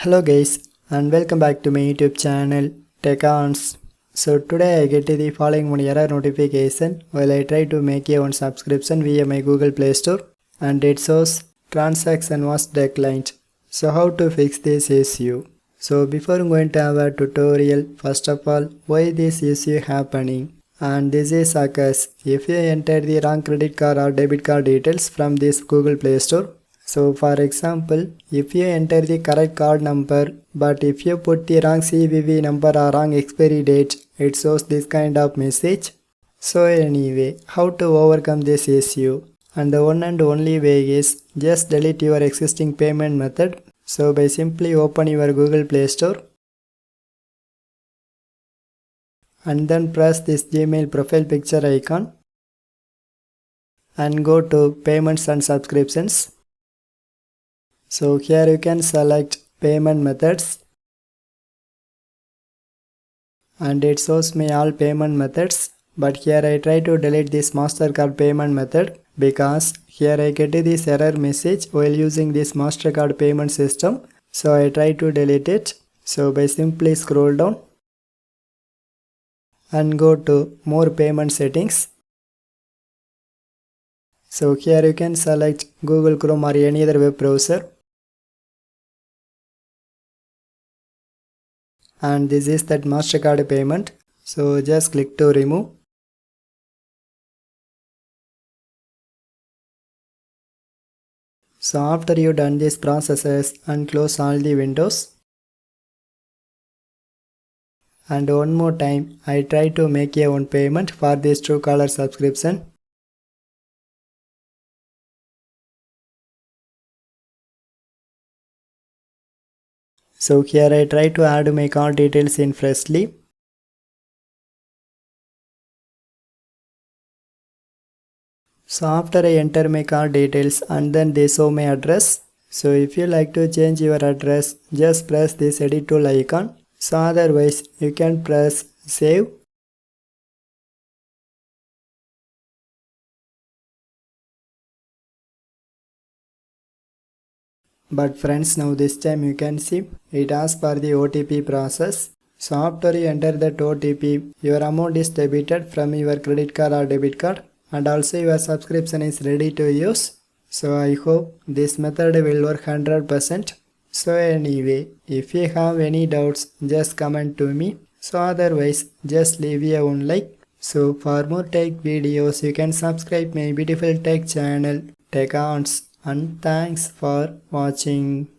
Hello guys and welcome back to my YouTube channel Tech-ons. So today I get the following one error notification while I try to make a one subscription via my Google Play Store and it shows transaction was declined. So how to fix this issue? So before going to our tutorial, first of all, why this issue happening? And this is occurs if you enter the wrong credit card or debit card details from this Google Play Store. So for example, if you enter the correct card number but if you put the wrong CVV number or wrong expiry date, it shows this kind of message. So anyway, how to overcome this issue? And the one and only way is just delete your existing payment method. So by simply open your Google Play Store and then press this Gmail profile picture icon and go to payments and subscriptions. So here you can select payment methods and it shows me all payment methods, but here I try to delete this MasterCard payment method because here I get this error message while using this MasterCard payment system. So I try to delete it. So by simply scroll down and go to more payment settings. So here you can select Google Chrome or any other web browser. And this is that MasterCard payment. So just click to remove. So after you done these processes and close all the windows. And one more time I try to make a one payment for this Truecaller subscription. So here I try to add my card details in freshly. So after I enter my card details and then they show my address. So if you like to change your address, just press this edit tool icon. So otherwise you can press save. But friends, now this time you can see it asks for the OTP process. So after you enter that OTP, your amount is debited from your credit card or debit card and also your subscription is ready to use. So I hope this method will work 100%. So anyway, if you have any doubts, just comment to me. So otherwise, just leave a one like. So for more tech videos, you can subscribe my beautiful tech channel Tech-ons. And thanks for watching.